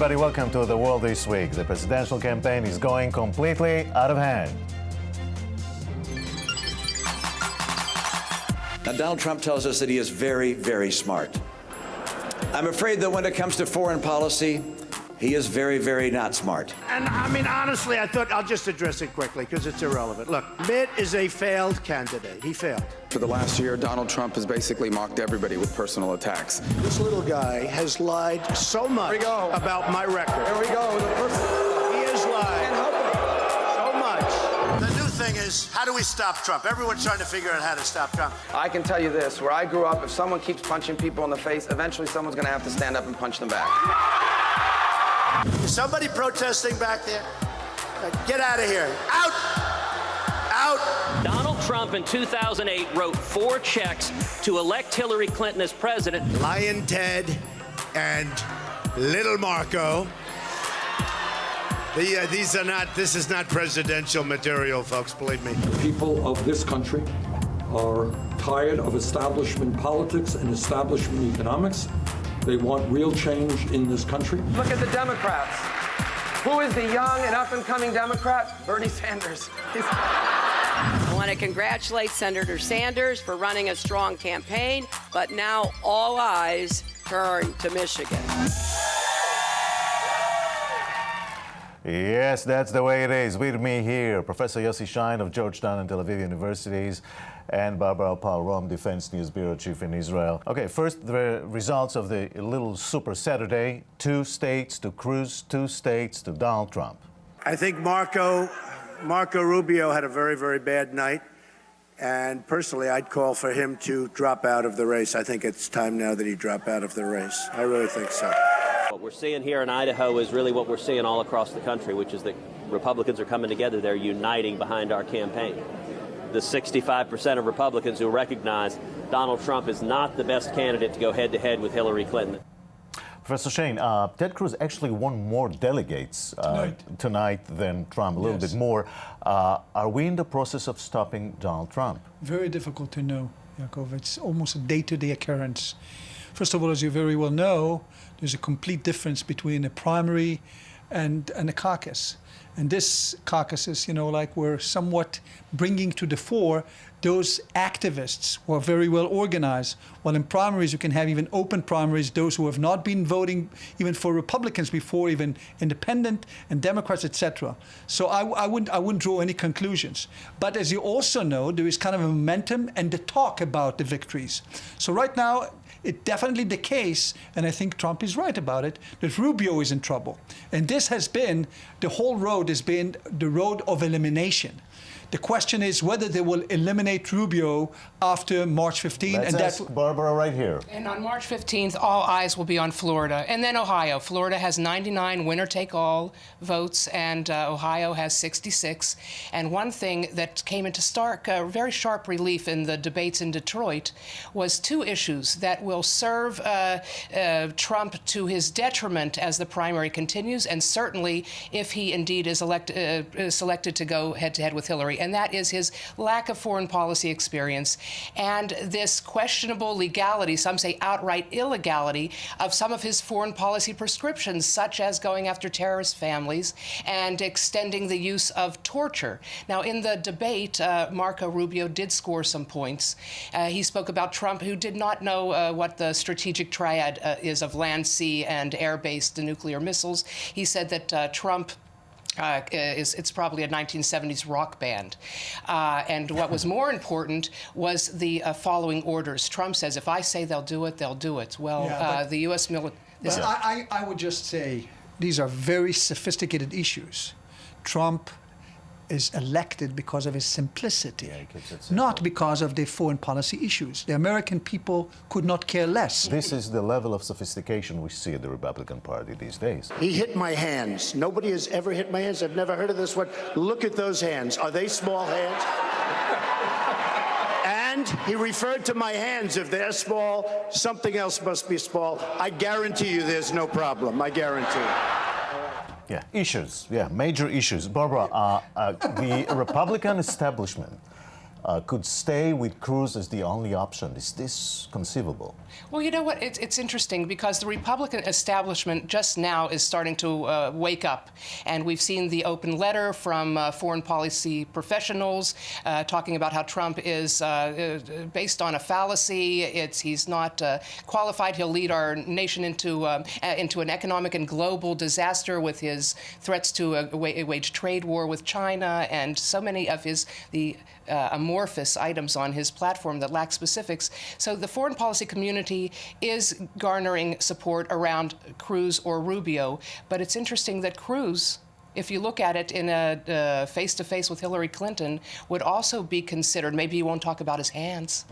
everybody. Welcome to The World This Week. The presidential campaign is going completely out of hand. Now, Donald Trump tells us that he is very, very smart. I'm afraid that when it comes to foreign policy, he is very, very not smart. And I mean, honestly, I thought I'll just address it quickly because it's irrelevant. Look, Mitt is a failed candidate. He failed. For the last year, Donald Trump has basically mocked everybody with personal attacks. This little guy has lied so much about my record. There we go. He has lied so much. The new thing is, how do we stop Trump? Everyone's trying to figure out how to stop Trump. I can tell you this, where I grew up, if someone keeps punching people in the face, eventually someone's going to have to stand up and punch them back. Is somebody protesting back there? Get out of here. Out! Out! Donald Trump in 2008 wrote 4 checks to elect Hillary Clinton as president. Lion Ted and Little Marco. This is not presidential material, folks, believe me. The people of this country are tired of establishment politics and establishment economics. They want real change in this country. Look at the Democrats. Who is the young and up-and-coming Democrat? Bernie Sanders. I want to congratulate Senator Sanders for running a strong campaign, but now all eyes turn to Michigan. Yes, that's the way it is. With me here, Professor Yossi Shine of Georgetown and Tel Aviv Universities, and Barbara Opall-Rome, Defense News Bureau Chief in Israel. Okay, first, the results of the little Super Saturday. 2 states to Cruz, 2 states to Donald Trump. I think Marco Rubio had a very, very bad night. And personally, I'd call for him to drop out of the race. I think it's time now that he drop out of the race. I really think so. What we're seeing here in Idaho is really what we're seeing all across the country, which is that Republicans are coming together. They're uniting behind our campaign. The 65% of Republicans who recognize Donald Trump is not the best candidate to go head-to-head with Hillary Clinton. Professor Shane, Ted Cruz actually won more delegates tonight than Trump, a little bit more. Are we in the process of stopping Donald Trump? Very difficult to know, Yaakov. It's almost a day-to-day occurrence. First of all, as you very well know, there's a complete difference between a primary and a caucus. And this caucuses, we're somewhat bringing to the fore those activists who are very well organized. While in primaries, you can have even open primaries, those who have not been voting even for Republicans before, even independent and Democrats, etc. So I wouldn't draw any conclusions. But as you also know, there is kind of a momentum and the talk about the victories. So right now, it's definitely the case, and I think Trump is right about it, that Rubio is in trouble. And this has been, the whole road has been the road of elimination. The question is whether they will eliminate Rubio after March 15th. Let's ask Barbara right here. And on March 15th, all eyes will be on Florida. And then Ohio. Florida has 99 winner-take-all votes, and Ohio has 66. And one thing that came into very sharp relief in the debates in Detroit was 2 issues that will serve Trump to his detriment as the primary continues, and certainly if he indeed is selected to go head-to-head with Hillary. And that is his lack of foreign policy experience and this questionable legality, some say outright illegality, of some of his foreign policy prescriptions, such as going after terrorist families and extending the use of torture. Now, in the debate, Marco Rubio did score some points. He spoke about Trump, who did not know what the strategic triad is of land, sea, and air-based nuclear missiles. He said that Trump it's probably a 1970s rock band. And what was more important was the following orders. Trump says, if I say they'll do it, they'll do it. Well, the U.S. military... I would just say these are very sophisticated issues. Trump is elected because of his simplicity, not because of the foreign policy issues. The American people could not care less. This is the level of sophistication we see at the Republican Party these days. He hit my hands. Nobody has ever hit my hands. I've never heard of this one. Look at those hands. Are they small hands? And he referred to my hands. If they're small, something else must be small. I guarantee you there's no problem. I guarantee it. Yeah, issues. Yeah, major issues. Barbara, the Republican establishment could stay with Cruz as the only option. Is this conceivable? Well, you know what? It's interesting because the Republican establishment just now is starting to wake up. And we've seen the open letter from foreign policy professionals talking about how Trump is based on a fallacy. He's not qualified. He'll lead our nation into an economic and global disaster with his threats to wage trade war with China and so many of the amorphous items on his platform that lack specifics. So the foreign policy community is garnering support around Cruz or Rubio. But it's interesting that Cruz, if you look at it in a face-to-face with Hillary Clinton, would also be considered, maybe he won't talk about his hands,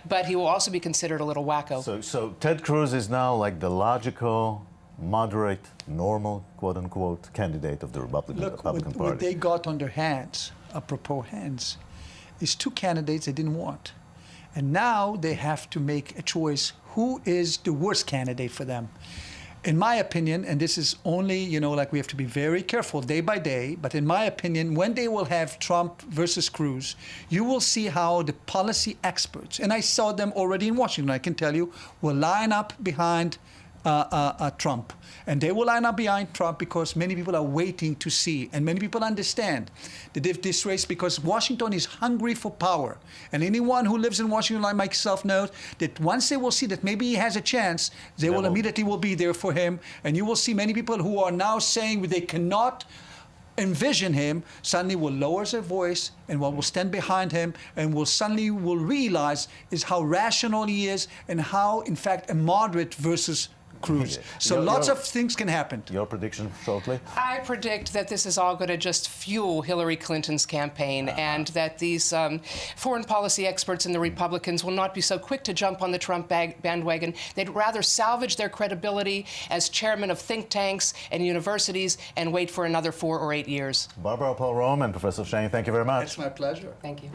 but he will also be considered a little wacko. So Ted Cruz is now like the logical, moderate, normal, quote-unquote, candidate of the Republican Party. What they got on their hands, apropos hands, is two candidates they didn't want. And now they have to make a choice. Who is the worst candidate for them? In my opinion, and this is only, we have to be very careful day by day, but in my opinion, when they will have Trump versus Cruz, you will see how the policy experts, and I saw them already in Washington, I can tell you, will line up behind Trump. And they will line up behind Trump because many people are waiting to see, and many people understand that if this race, because Washington is hungry for power, and anyone who lives in Washington like myself knows that once they will see that maybe he has a chance, they will immediately be there for him, and you will see many people who are now saying they cannot envision him suddenly will lower their voice and will stand behind him and will realize is how rational he is and how, in fact, a moderate versus Cruz. So lots of things can happen. Your prediction shortly? I predict that this is all going to just fuel Hillary Clinton's campaign and that these foreign policy experts and the Republicans will not be so quick to jump on the Trump bandwagon. They'd rather salvage their credibility as chairman of think tanks and universities and wait for another 4 or 8 years. Barbara Opall-Rome and Professor Shane, thank you very much. It's my pleasure. Thank you.